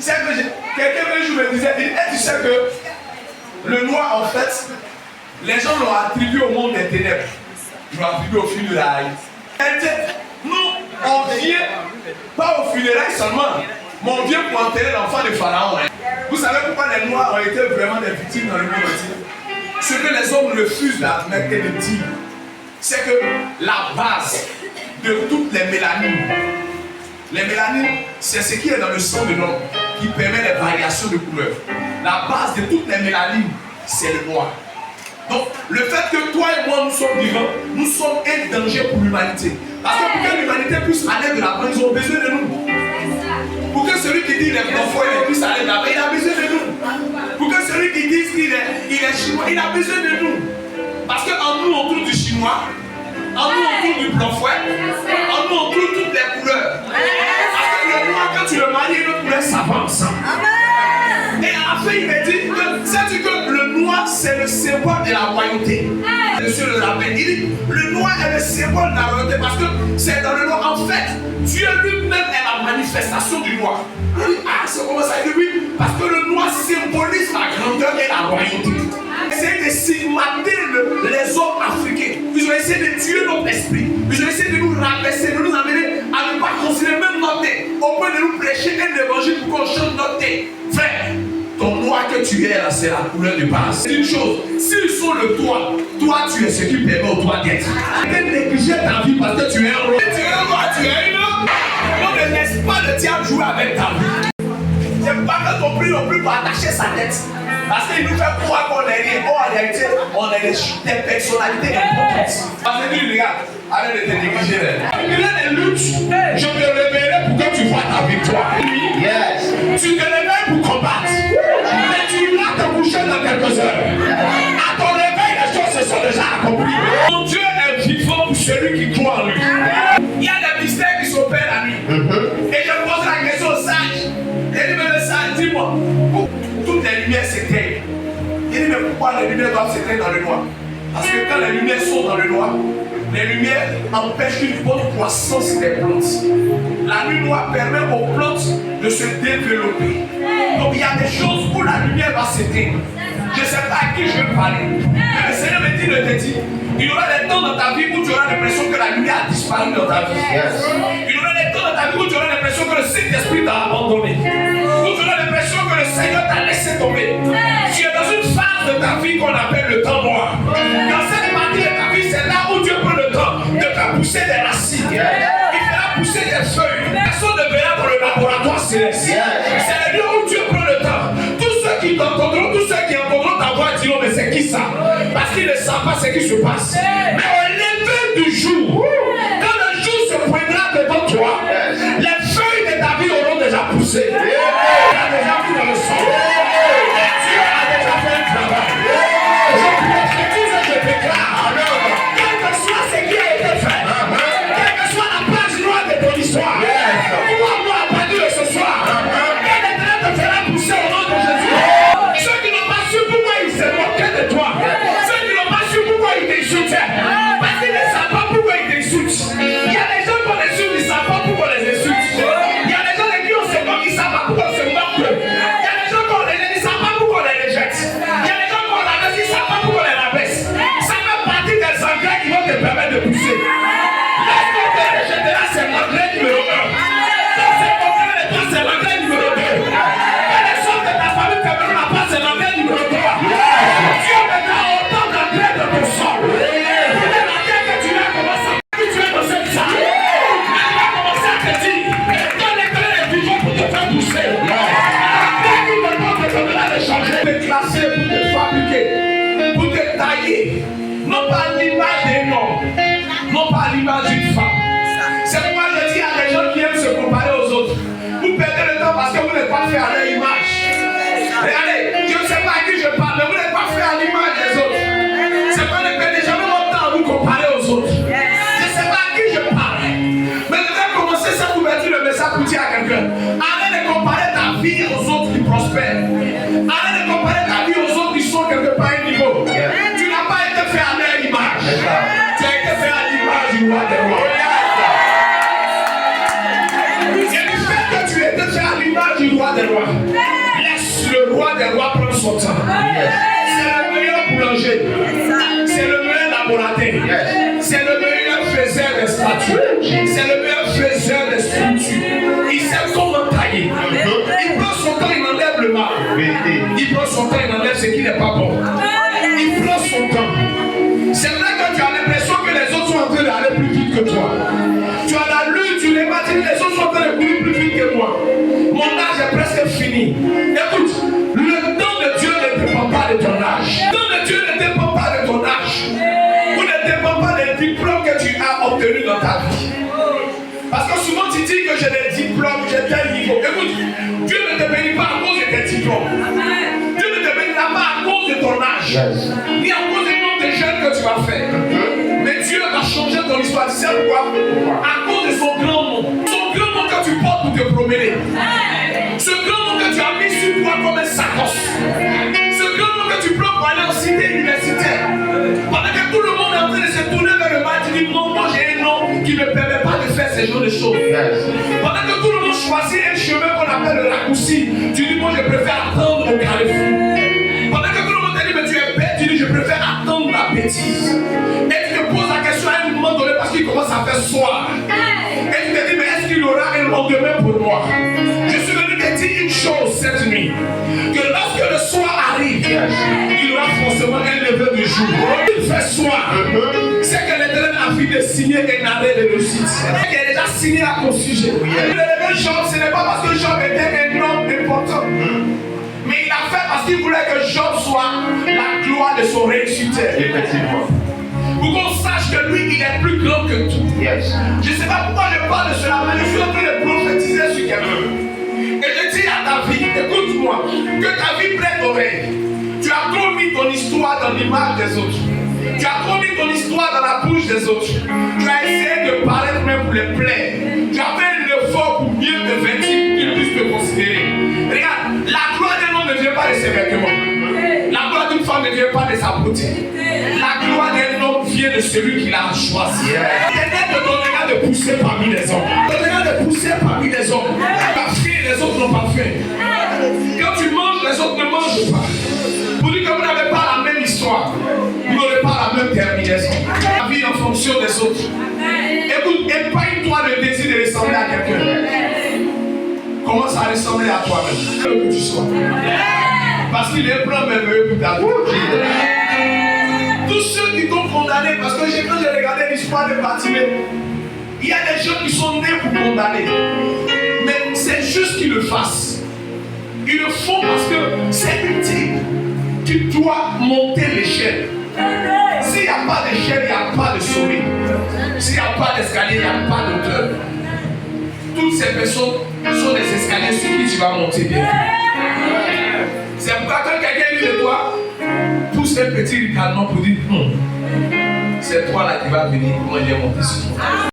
sais que quelqu'un me disait, tu sais que le noir, en fait, les gens l'ont attribué au monde des ténèbres. Ils l'ont attribué au fil de la haine. Nous, on vient pas aux funérailles seulement, mais on vient pour enterrer l'enfant de Pharaon. Vous savez pourquoi les noirs ont été vraiment des victimes dans le monde entier? Ce que les hommes refusent d'admettre et de dire, c'est que la base de toutes les mélanines, c'est ce qui est dans le sang de l'homme qui permet les variations de couleurs. La base de toutes les mélanines, c'est le noir. Donc, le fait que toi et moi nous sommes vivants, nous sommes un danger pour l'humanité. Parce que pour que l'humanité puisse aller de l'avant, ils ont besoin de nous. Pour que celui qui dit qu'il est parfois il puisse aller de l'avant, il a besoin de nous. Pour que celui qui dit qu'il est chinois, il a besoin de nous. Parce qu'en nous, on trouve du chinois, en nous, on trouve du blanc-fouet, en nous, on trouve toutes les couleurs. Parce que le noir, quand tu le maries, une autre couleur, ça va ensemble. Et à la fin, il me dit que, sais-tu que le noir, c'est le symbole de la royauté. Monsieur le rappelle, il dit le noir est le symbole de la royauté parce que c'est dans le noir. En fait, Dieu lui-même est la manifestation du noir. Il dit, ah, c'est comment ça? Il dit oui, parce que le noir symbolise la grandeur et la royauté. Essayez de stigmatiser les hommes africains. Ils ont essayé de tuer notre esprit. Ils ont essayé de nous rabaisser, de nous amener à ne pas considérer même notre tête, au point de nous prêcher un évangile pour qu'on change notre tête. Frère, ton noir que tu es là, c'est la couleur de base. C'est une chose, s'ils sont le toit, toi tu es ce qui permet au toit d'être. Ne négliger ta vie parce que tu es un roi. Tu es un roi, tu es une homme. On ne laisse pas le diable jouer avec ta vie. C'est pas que ton prix non plus pour attacher sa tête. Parce qu'il nous fait croire qu'on est rien. Oh, en réalité, on est des personnalités importantes. Parce que lui, regarde, arrête de te négliger. Il y a des luttes. Je te réveillerai pour que tu vois ta victoire. Yes. Tu te réveilles pour combattre. Mais tu vas te coucher dans quelques heures. À ton réveil, les choses se sont déjà accomplies. Mon Dieu est vivant pour celui qui croit en lui. Il y a des mystères qui s'opèrent la nuit. Et je pose la question au sage. Il dit, mais le sage, dis-moi, toutes les lumières s'éteignent. Il dit, mais pourquoi les lumières doivent s'éteindre dans le noir? Parce que quand les lumières sont dans le noir, les lumières empêchent une bonne croissance des plantes. La nuit noire permet aux plantes de se développer. Donc il y a des choses où la lumière va s'éteindre. Je ne sais pas à qui je veux parler. Mais le Seigneur me dit de te dire, il y aura des temps dans ta vie où tu auras l'impression que la lumière a disparu dans ta vie. Il y aura des temps dans ta vie où tu auras l'impression que le Saint-Esprit t'a abandonné. Où tu auras l'impression que le Seigneur t'a laissé tomber. Tu es dans une phase de ta vie qu'on appelle le temps noir. Dans cette partie de ta vie, c'est là où Dieu prend le temps de faire pousser des racines. Il fera pousser des feuilles. Personne ne verra dans le laboratoire céleste. C'est le lieu où Dieu prend le temps. Tous ceux qui t'entendront, tous ceux qui entendront ta voix diront, mais c'est qui ça? Parce qu'ils ne savent pas ce qui se passe. Mais au lever du jour, quand le jour se pointera devant toi, les feuilles de ta vie auront déjà poussé. Il a déjà vu dans le sang. Dieu a déjà fait un travail. Je prophétise et je déclare, quel que soit ce qui a été fait, quelle que soit la page noire de ton histoire, moi à partir de ce soir, quel éternel te fera pousser au nom de Jésus. Ceux qui n'ont pas su pourquoi ils se moquaient de toi, ceux qui n'ont pas su pourquoi ils t'insultaient, parce qu'ils ne savent pas pourquoi ils t'insultent. Il y a des gens qu'on insulte, ils ne savent pas pourquoi on les insulte. Il y a des gens avec qui on se moque, ils ne savent pas pourquoi on se moque. Il y a des gens qu'on les rejette, ils ne savent pas pourquoi on les rejette. Il y a des gens qu'on rabaisse, ils ne savent pas pourquoi on les rabaisse. Ça fait partie des engrais qui vont te permettre de pousser. Lorsqu'on te rejettera, c'est l'engrais numéro 1. Quand c'est l'engrais de toi, c'est l'engrais numéro 2. Quand les choses de ta famille te verront la part, c'est l'engrais numéro 3. Dieu mettra autant d'engrais de ton sang. Peut-être la terre que tu as commencé à faire, tu es dans cette salle. Elle va commencer à te dire, ton éclair est vivant pour te faire pousser. La terre qui te demande de te de changer, de classer pour te fabriquer, pour te tailler. Non pas à l'image d'un homme, non pas à l'image d'une femme. C'est pourquoi je dis à des gens qui aiment se comparer aux autres, vous perdez le temps parce que vous n'êtes pas fait à leur image. Regardez, je ne sais pas à qui je parle, mais vous n'êtes pas fait à l'image des autres. C'est pas ne perdez jamais votre temps à vous comparer aux autres. Je ne sais pas à qui je parle, mais je vais commencer cette ouverture de message pour dire à quelqu'un, arrête de comparer ta vie aux autres qui prospèrent. Arrête de comparer ta vie aux autres qui sont quelque part à un niveau. Tu n'as pas été fait à leur image. Tu as été fait à l'image du roi des rois. Et du fait que tu étais fait à l'image du roi des rois, rois. Laisse le roi des rois prendre son temps. C'est le meilleur boulanger. C'est le meilleur laboratoire. C'est le meilleur faiseur des statues. C'est le meilleur faiseur des structures. Il sait comment tailler. Il prend son temps, il enlève le mal. Il prend son temps, il enlève ce qui n'est pas bon. Il prend son temps. C'est vrai que tu as l'impression que les autres sont en train d'aller plus vite que toi. Tu as la lutte, tu les bats, les autres sont en train de courir plus vite que moi. Mon âge est presque fini. Écoute, le temps de Dieu ne dépend pas de ton âge. Le temps de Dieu ne dépend pas de ton âge. Ou ne dépend pas des diplômes que tu as obtenus dans ta vie. Parce que souvent tu dis que j'ai des diplômes, j'ai tel niveau. Écoute, Dieu ne te bénit pas à cause de tes diplômes. Dieu ne te bénira pas à cause de ton âge. Ni à cause du nombre de jeunes que tu vas faire. Mais Dieu va changer ton histoire. Tu sais pourquoi? À cause de son grand nom. Son grand nom que tu portes pour te promener. Ce grand nom que tu as mis sur toi comme un sacoche. Ce grand nom que tu prends pour aller en cité universitaire. Pendant que tout le monde est en train de se tourner vers le mal, tu dis non, moi j'ai un nom qui ne me permet pas de faire ces genres de choses. Pendant que tout le monde choisit un chemin qu'on appelle le raccourci, tu dis moi je préfère attendre au carrefour. Pendant que tout le monde te dit mais tu es bête, tu dis je préfère attendre la bêtise. Et tu te poses la question à un moment donné parce qu'il commence à faire soir. Et tu te dis mais est-ce qu'il y aura un lendemain pour moi? Je suis venu te dire une chose cette nuit. Que lorsque le soir arrive, il y aura forcément un lever du jour. Il fait soir. C'est que l'Éternel a fini de signer un arrêt de réussite. Il a déjà signé à ton sujet. Le lever Job, ce n'est pas parce que Job était un homme important. Mais il a fait parce qu'il voulait que Job soit la gloire de son règne sur terre. Effectivement. Pour qu'on sache que lui, il est plus grand que tout. Je ne sais pas pourquoi je parle de cela, mais je suis en train de prophétiser sur quelqu'un. Et je dis à ta vie, écoute-moi, que ta vie prenne oreille. Tu as trop mis ton histoire dans l'image des autres. Tu as trop mis ton histoire dans la bouche des autres. Tu as essayé de paraître même pour les plaire. Tu as fait l'effort pour mieux te vêtir, pour qu'ils puissent te considérer. Regarde, la gloire d'un homme ne vient pas de ses vêtements. La gloire d'une femme ne vient pas de sa beauté. La gloire d'un homme vient de celui qui l'a choisi. L'Éternel te donnera de pousser parmi les hommes. Il te donnera de pousser parmi les hommes. Tu as faim, les autres n'ont pas faim. Quand tu manges, les autres ne mangent pas. Pour dire que vous n'avez pas la même histoire. Vous n'aurez pas la même terminaison. La vie en fonction des autres. Écoute, épargne-toi le désir de ressembler à quelqu'un. Commence à ressembler à toi-même. Que tu sois. Parce qu'il est un plan merveilleux pour ta vie. Tous ceux qui t'ont condamné, parce que quand j'ai regardé l'histoire de Bartimée, il y a des gens qui sont nés pour condamner. Mais c'est juste qu'ils le fassent. Ils le font parce que c'est utile. Tu dois monter l'échelle. S'il n'y a pas d'échelle, il n'y a pas de sommet. S'il n'y a pas d'escalier, il n'y a pas d'auteur. Toutes ces personnes sont des escaliers sur qui tu vas monter bien. C'est pourquoi quand quelqu'un dit de toi, pousse un petit ricanement pour dire c'est toi là qui vas venir, comment j'ai monté sur toi.